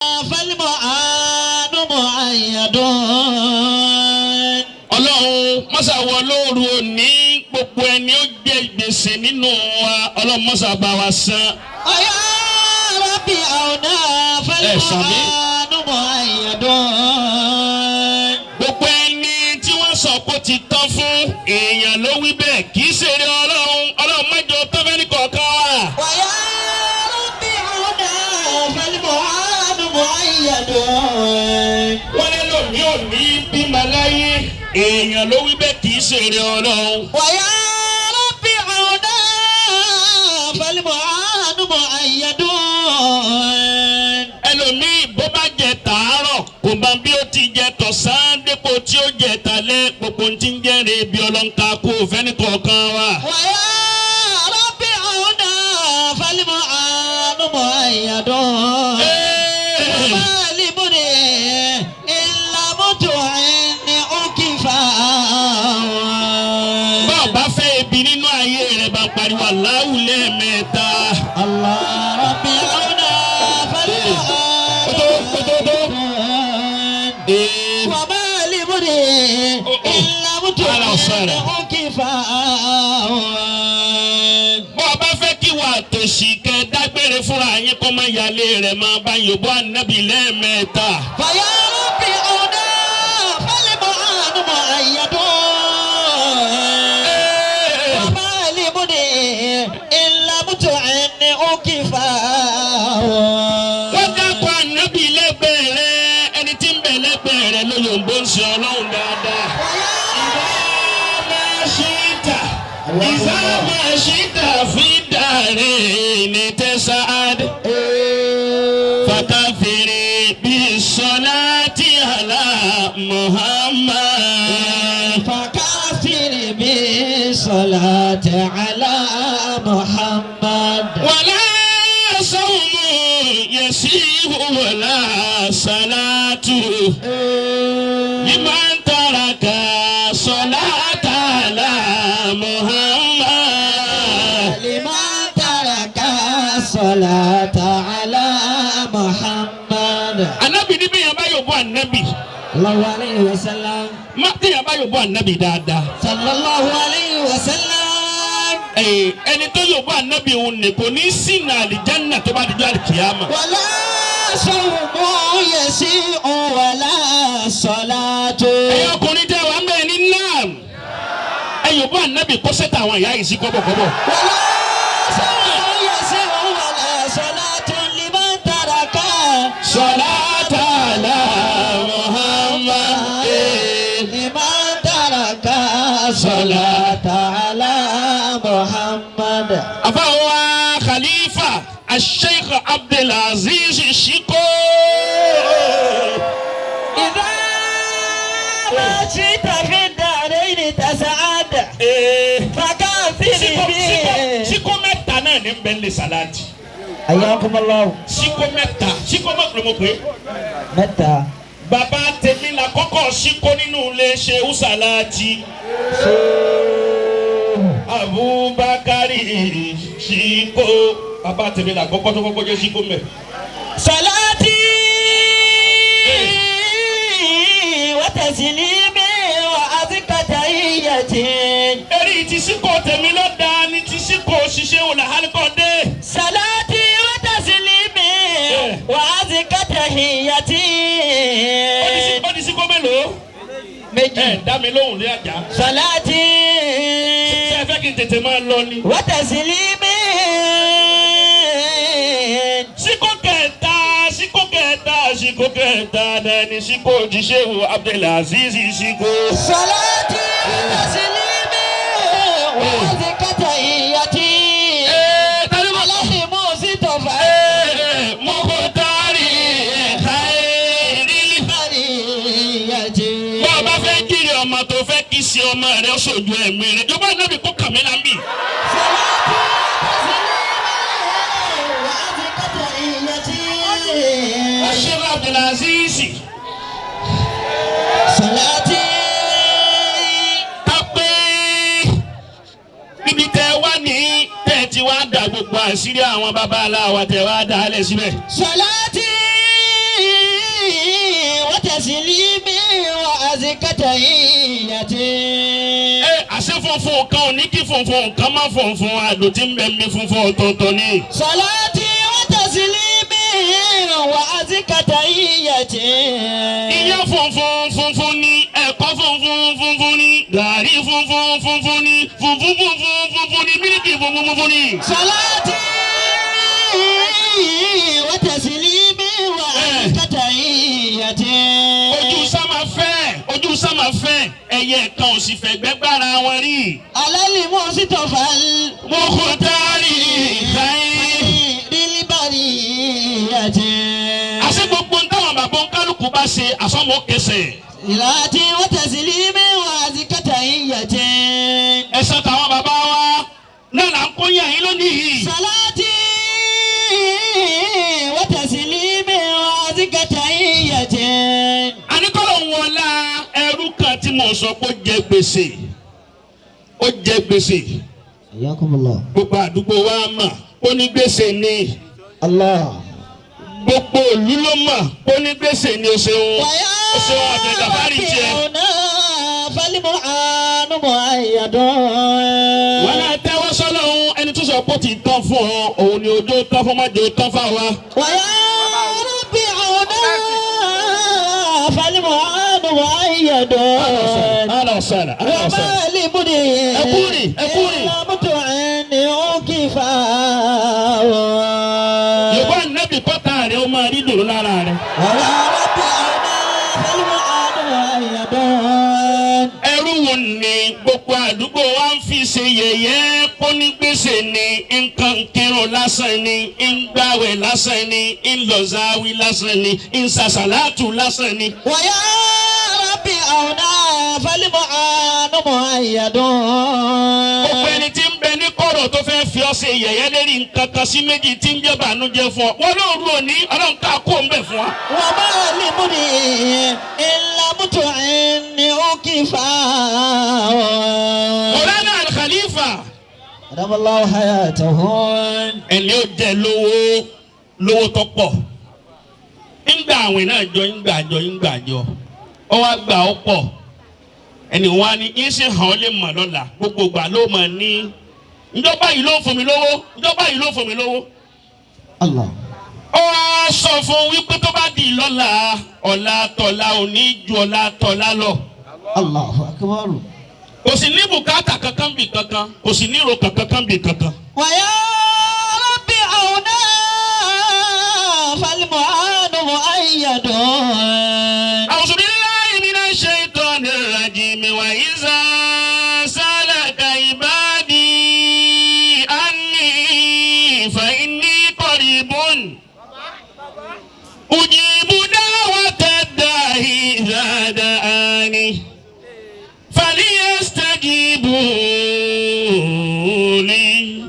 فالمعان مؤيد. Ọlọ́run mọ́sá wọ lóru òní gbogbo ẹni ó jẹ gbèsè nínú wa Ọlọ́run mọ́sá bá wa san. يا ربي أونا فالمعان مؤيد. Gbogbo ẹni tí wọ́n sọ kó ti tán fún èèyàn ló wí bẹ́ẹ̀ kì í ṣeré Ọlọ́run mẹ́jọ tán fẹ́ ní kọ̀ọ̀kan wa. ويا ربي أونا فالمعان مؤيد. Wọ́n lé lòmí ò ní bímọ láyé èèyàn ló wí bẹ́ẹ̀ kì í ṣeré Ọlọ́run. ويا ربي أونا فالمعان مؤيد. Ẹlòmíì bó bá jẹ tàárọ̀ kò bá bí ó ti jẹ tọ̀sán dépò tí ó jẹ talẹ́ gbogbo ti ń jẹ́rìí bí ọlọ́nkà kó fẹ́ni kọ̀ọ̀kan wa. ويا ربي أونا فالمعان مؤيد. وما لبني إلا متعني أكفا. Bá ò bá fẹ́ ebi nínú ayé rẹ̀ bá pariwo Allahu lẹ́ẹ̀mẹ́ta. الله ربي أونا فالمعان وما لبني إلا متعني أكفا. Bá ò bá fẹ́ kí wà tòṣì kẹ́ dágbére fúnra yín kó má yálé rẹ̀ máa bá yòbó ànábì lẹ́ẹ̀mẹ́ta. فيا ربي أونا فالمعان مؤيد. وما لبني إلا متعني أكفا. Wọ́n dákọ̀ ànábì lẹ́gbẹ̀ẹ́ rẹ̀ ẹni tí ń bẹ̀ lẹ́gbẹ̀ẹ́ rẹ̀ ló yòǹbó ń ṣe Ọlọ́run dáadáa. إذا ما شئت في الدارين تسعد فكثر بالصلاة على محمد. فكافر بالصلاة على محمد. ولا صوم يسير ولا صلاة لمن ترك صلاة على محمد. لمن ترك الصلاة على محمد. Ànábì ní bí yẹn bá yóò bọ́ ànábì. الله عليه وسلم. Má tí yẹn bá yóò bọ́ ànábì dáadáa. صلى الله عليه وسلم. Ẹni tó yóò bọ́ ànábì òun ní kò ní sínú àlìjánná tó bá dijọ́ àlìkìyàmà. ولا صوم يسيء ولا صلاة. Ẹ̀yin ọkùnrin tẹ́ wàá mẹ́rin ní náà. Ẹ yóò bọ́ ànábì kó sẹ́ta àwọn ìyá yìí sí kọ́bọ̀kọ́bọ̀. ولا صوم يسيء ولا صلاة لمن ترك صلاة على محمد. لمن ترك الصلاة على محمد. Àfáwà Khalifa Sheikh Abdulaziz Shiko. إذا ما شئت في الدارين تسعد فكافر به. Shiko mẹ́ta náà ní bẹ́ẹ̀lì sàláàtì. حياكم الله. Shiko mẹ́ta Shiko mọ̀ pé. متى Bàbá tèmi la kọ́kọ́ Shiko nínú ilé ṣe Usalaati. Abubakari Shiko. Bàbá tèmi la kọ́kọ́ tó kọ́kọ́ jẹ́ Shiko mẹ́. صلاتي وتسليمي وأزكى تحيتي. Eri ti Shiko tèmi ló dáa ni ti Shiko ṣiṣẹ́ wò láhálíkọ́dé. صلاتي وتسليمي وأزكى تحيتي. Ó di Shiko mélòó? méjì. Dá mi lóhùn lé àjà. صلاتي Ṣé ẹ fẹ́ kí n tètè máa lọ ni? وتسليمي. Shiko kẹta dẹni Shiko jíṣẹ́ wò Abdulaziz Shiko. صلاتي وتسليمي وأزكى تحيتي. على مصطفى Mokotari Khairil. بريتي. Bọ́ ọ bá fẹ́ jírí ọmọ tó fẹ́ kí sí ọmọ rẹ̀ ṣojú ẹ̀mí rẹ̀. Jọba nábì kó kàmílà ń bì. Sheikh Abdulaziz. صلاتي Kápẹ́ níbi tẹ́ wá ní tẹ́ ti wá dà gbogbo àṣírí àwọn baba aláwa tẹ́ wá dà á lẹ̀ síbẹ̀. صلاتي وتسليم وأزكى تحية àṣẹ funfun kan ò ní kí funfun kan má funfun àdùtí ń bẹ mi funfun ọ̀tọ̀ọ̀tọ̀ ni. صلاتي وتسليمي وأزكى تحية iyán funfun funfun ni ẹ̀kọ́ funfun funfun ni gàrí funfun funfun ni funfun funfun funfun ni mílíkì funfun funfun ni. صلاتي وتسليمي وأزكى تحية ojú sámà fẹ́ ẹyẹ kan ò sì fẹ́ gbẹ́gbára wọn rí. على المصطفى mọ̀kútàrí ìkáyé. للبرية àṣẹ gbogbo ń táwọn bàbá ń kálukú bá ṣe àsọmọ kẹsẹ̀. صلاتي وتسليمي وأزكى تحية ẹ̀sán táwọn bàbá wa náà là ń kó yàn yín lónìí. صلاتي وتسليمي وأزكى تحية àníkọ́lọ̀ wọlá ẹrú kan tí mo sọ pé ó jẹ gbèsè. حياكم الله gbogbo àdúgbò wa mọ̀ ó ní gbèsè ni. الله gbogbo òlú ló mọ̀ ó ní gbèsè ni. o ṣeun àbẹ̀dàfárì tiẹ̀. فالمعان مؤيد wọn náà tẹ́wọ́ sọ́lọ́hún ẹni tó sọ pé ó ti tán fún ọ òun ni ojú tán fún májò tán fáwa. ويا ربي عونا فالمعان مؤيد alásàlà وما لبني ẹkúrì إلا متعني كفاء yorùbá nẹ́bí kọ́tà rẹ̀ ó máa rí dòrò lára rẹ̀. ويا ربي عونا فالمعان مؤيد ẹrú wo ni gbogbo àdúgbò wa ń fi ṣe yẹ̀yẹ́ kó ní gbèsè ni nǹkan kírun lásán ni ngbàwẹ̀ lásán ni ńlọzáwí lásán ni ńsàṣàlátù lásán ni. ويا ربي عونا فالمعان مؤيد gbogbo ẹni tí ń bẹ ní kọ̀rọ̀ tó fẹ́ fi ọ́ ṣe yẹ̀yẹ́ lérí nǹkan kan sí méjì tí ń jẹ́ bànújẹ́ fún ọ wọn lóòrù òní ọlọ́run ká kó ń bẹ̀ fún wa. وما لبني إلا متعني كفاء Mọ̀lánà Al-Khalifa. أدام الله حياته ẹni ó jẹ lówó tó pọ̀ ńgbà àwìn náà jọ ńgbà jọ ọ wá gbà ó pọ̀ ẹni wá ní yín sì hàn ọ́ lè mọ̀ lọ́la gbogbo gbà ló mọ̀ ní ìjọba yìí ló fún mi lówó ìjọba yìí ló fún mi lówó. الله ó wá sọ fún wípé tó bá di lọ́la ọ̀la tọ̀la òní ju ọ̀la tọ̀la lọ. الله أكبر kò sì ní bùkátà kankan bì kankan kò sì ní ìrò kankan bì kankan. ويا ربي عونا فالمعان مؤيد أعوذ بالله من الشيطان الرجيم وإذا سألك عبادي عني فإني قريب أجيب دعوة الداعي إذا دعاني فليستجيبوا لي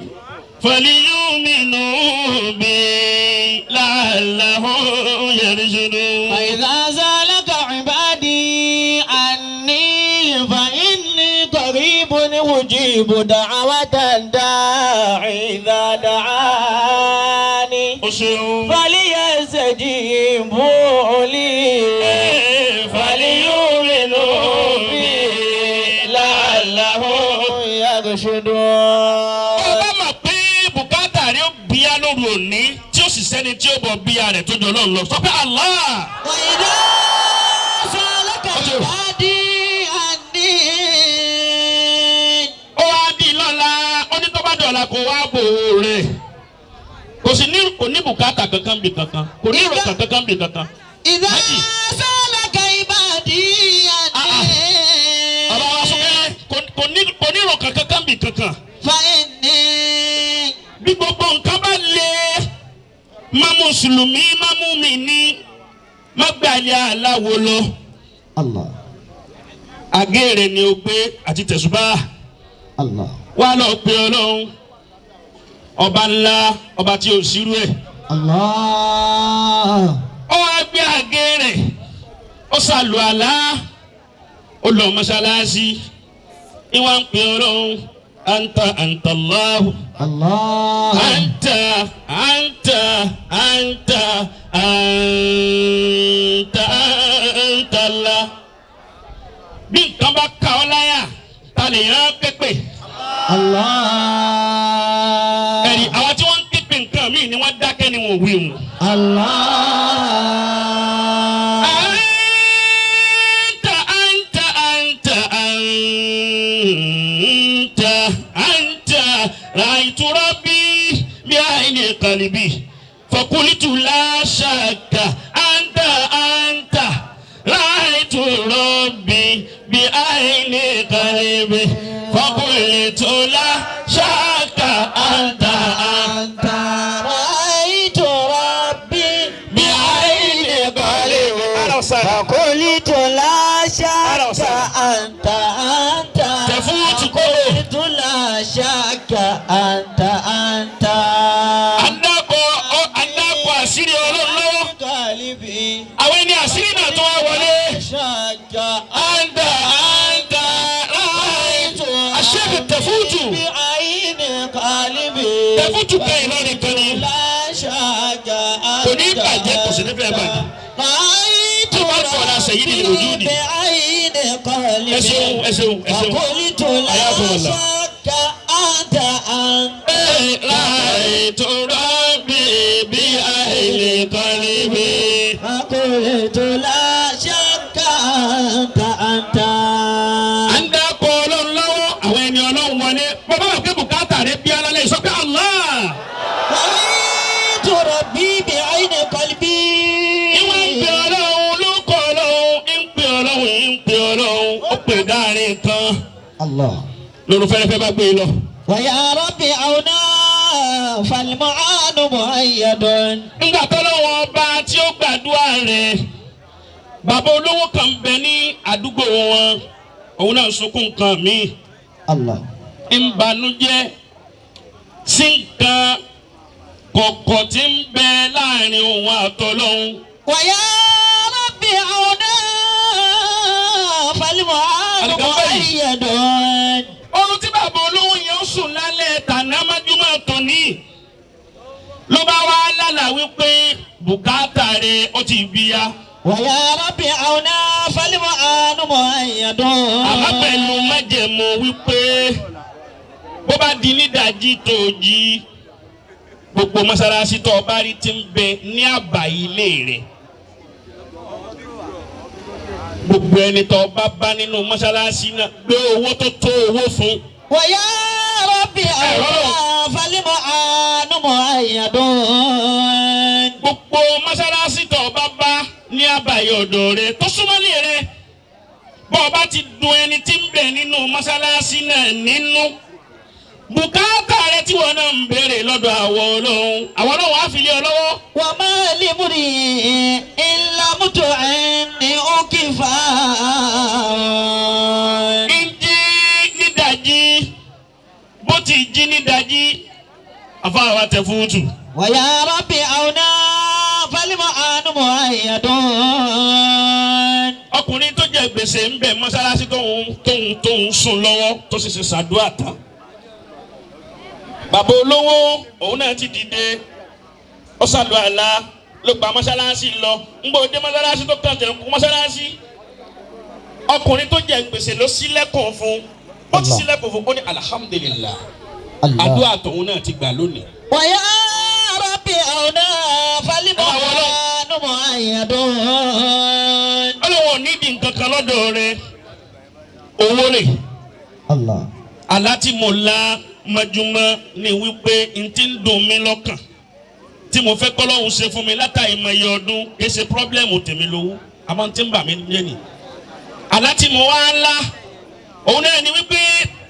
فليؤمنوا بي لعلهم يرشدون. فإذا سألك عبادي عني فإني قريب أجيب دعوة الداعي إذا دعاني فليستجيبوا لي فليؤمنوا بي لعلهم يرشدون. ọba mọ̀ pé bùkátà rẹ̀ ó bíyá lóru òní tí ó sì sẹ́ni tí ó bọ̀ bíyá rẹ̀ tó jọ lọ́run lọ sọ pé Allah. وإذا سألك عبادي عني ó wá di lọ́la ó ní tó bá dọ̀la kó wá bò ó rẹ̀ kò ní bùkátà kankan bì kankan kò ní ìrò kankan bì kankan. إذا سألك عبادي عني ọba wa sọ pé kò ní ìrò kankan bì kankan. فإني bí gbogbo nǹkan bá lè má mùsùlùmí má mùmínì má gbàlẹ́ aláwo lọ. الله agéèrè ni o gbé àti tẹ̀sùbá الله wà lọ pé ọlọ́run ọba ńlá ọba tí o sírú ẹ̀. الله ó wá gbé agéèrè ó sàlù àlá ó lọ mọ́ṣáláṣí ìwà ń pè ọlọ́run anta Allahu. الله أنت Allah. ẹ̀rí àwọn tí wọ́n ń képe nǹkan míì ni wọ́n dákẹ́ ni wọ́n wí wọn. Allah. رأيت ربي بعين قلبي فقلت لا شك أنت رأيت ربي بعين قلبي فقلت لا شك أنت رأيت ربي بعين قلبي فقلت لا شك أنت تفوت كله قلت لا شك أنت Adakọ̀ àṣírí Ọlọ́run lọ́wọ́. قلبي Àwọn ẹni àṣírí náà tó wá wọlé. شك Anta Aṣẹ́bi tẹ̀fútù. بعين قلبي Tẹ̀fútù kẹ́yìn náà nìkan ni. لا شك Kò ní bàjẹ́ kò sí ní fẹ́ bàjẹ́. رأيت Tó bá fọ̀rọ̀ àṣẹyìn ní ìlòjúdi. بعين قلبي Ẹ ṣeun ẹ ṣeun ẹ ṣeun. فقلت لا شك أنت رأيت ربي بعين قلبي. فقلت لا شك أنت Adakọ̀ Ọlọ́run lọ́wọ́. Àwọn ẹni Ọlọ́run wọlé. Bàbá wa pé bùkátà rẹ̀ bí alálẹ̀ sọ pé Allah. رأيت ربي بعين قلبي Ìwọ ń pè Ọlọ́run ló kọ́ Ọlọ́run. Ń pè Ọlọ́run ń pè Ọlọ́run. Ó pè dáàrin kan. الله Lóru fẹ́rẹ́fẹ́ bá gbé e lọ. ويا ربي عونا فالمعان مؤيد Nígbà tó lọ́wọ́ ọba tí ó gbàdúrà rẹ̀. Bàbá olówó kan bẹ ní àdúgbò wọn. Òun náà sunkún kan míì. الله Ìbànújẹ́ sí nǹkan kọ̀kọ̀ tí ń bẹ láàrin òun àtọlọ́hun. ويا ربي عونا فالمعان مؤيد Orun tí bàbá olówó yẹn ń sùn lálẹ́ tàná májúmọ́ tòní ló bá wá lálàá wípé bùkátà rẹ̀ ó ti bíyá. ويا ربي عونا فالمعان مؤيد Àmọ́ pẹ̀lú májẹ̀mú wípé bó bá di nídàájí tó jí gbogbo mọ́sálásí tó bá rí ti ń bẹ ní àbá ilé rẹ̀. Gbogbo ẹni tó bá bá nínú mọ́sálásí náà gbé owó tó tó owó fún. ويا ربي عونا فالمعان مؤيد Gbogbo mọ́sálásí tó bá bá ní àbáyé ọ̀dọ̀ rẹ̀ tó súnmọ́lé rẹ̀ bó bá ti dùn ẹni tí ń bẹ nínú mọ́sálásí náà nínú bùkátà rẹ̀ tí wọ́n náà ń béèrè lọ́dọ̀ àwọn Ọlọ́run á fi lé ọ lọ́wọ́. وما لمري إلا متعني أكفا Ìjí nídàjí bó ti jí nídàjí àfáàwá tẹ fúùtù. ويا ربي عونا فالمعان مؤيد Ọkùnrin tó jẹ gbèsè ń bẹ mọ́sálásí tóun sùn lọ́wọ́ tó sì ṣe ṣàdúrà tán. Bàbá olówó òun náà ti dìde ó ṣàdúrà ló gba mọ́sálásí lọ ń gbọ́ dé mọ́sálásí tó kàn tẹ̀ kú mọ́sálásí. Ọkùnrin tó jẹ gbèsè ló ṣílẹ̀kùn fún ó ti ṣílẹ̀kùn fún ó ní alhamdulillah àdúrà tòun náà ti gbà lónìí. ويا ربي عونا فالمعان مؤيد Ọlọ́wọ́ nídìí nǹkan kan lọ́dọ̀ rẹ̀ owó rẹ̀. الله Àlá tí mo lá mọ́júmọ́ ni wípé n ti ń dùn mí lọ́kàn tí mo fẹ́ kọ́lọ́hún ṣe fún mi látàrí ìmọ̀ye ọdún kì í ṣe pírọ́blẹ́mù tèmi lówó àmọ́ tí ń bà mí lẹ́nìí. Àlá tí mo wá lá òun náà ni wípé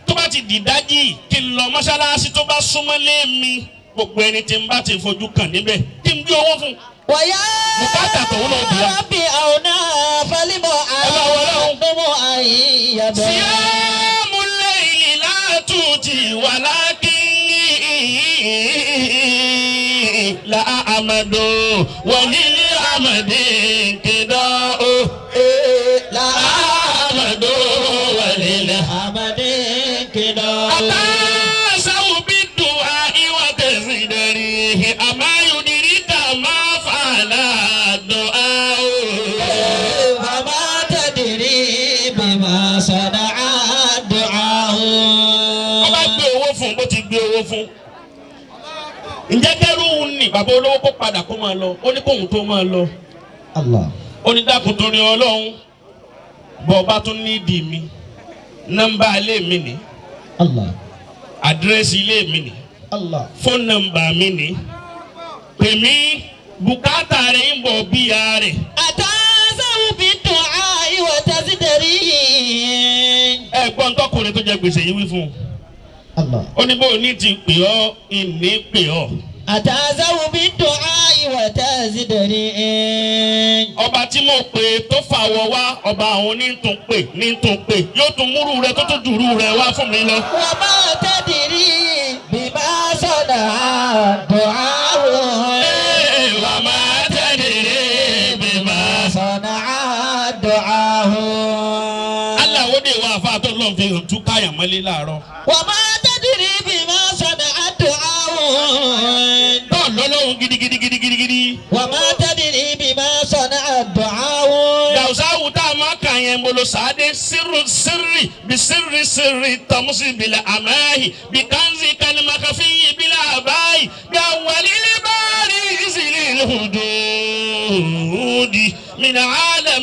tó bá ti dìdájì kí n lọ mọ́ṣáláṣí tó bá súnmọ́ lé mi gbogbo ẹni tí n bá ti fojú kàn níbẹ̀ kí n gbé owó fún. ويا Bùkátà tòun náà bìyà. ربي عونا فالمعان مؤيد صيام الليل لا تؤتي ولكن لا أمد وللأمد انقضاء لا أمد أبد كده أتاسوا بالدعاء وتزدريه أما يدرك ما فعل الدعاء فما تدري بما صنع الدعاء ọba gbé ǹjẹ́ kẹ́rù ni bàbá olówó kó padà kó máa lọ ó ní kóhun tó máa lọ Allah. ó ní dákun torí Ọlọ́run bọ́ ọba tún ní ìdí mi nọ́mbà ilé mi ni Allah. àdírẹ́sì ilé mi ni Allah. fóònù nọ́mbà mi ni pè mí bùkátà rẹ̀ ń bọ̀ bíyà rẹ̀. Atazawu bid-du'a'i wa tazdari. Ẹ̀gbọ́n tọkùnrin tó jẹ gbèsè yìí wí fún un. Allah. Ó ní bó o ní ti pè ọ́ ìní pè ọ́. Atazawu bid-du'a'i wa tazdari. Ọba tí mo pè tó fàwọ̀ wá ọba àwọn ní tún pè yóò tún múrù rẹ tó tún jùrù rẹ wá fún mi lọ. Wa ma tadri bima sana'a du'a'u. Wà á máa tẹ̀lé bíbá. Sana'a du'a'u. Aláwo dé wá àfa tó lọ́n fi hàn tú káyà mọ́lé láàárọ̀. Wa ma tadri bima sana'a du'a'u. Náà lọ́lọ́run gidigidi. Wa ma tadri bima sana'a du'a'u. Dàwùsáwù tá a máa kà yẹn bolo sáadé sírì bí sírì tàmùsì bìlẹ̀ àmáyì bí kánzì kálímàkàfí bìlẹ̀ àbáyì bí àwàlí lè bá rí ìsìlẹ̀ ìlú dòdì mìíràn.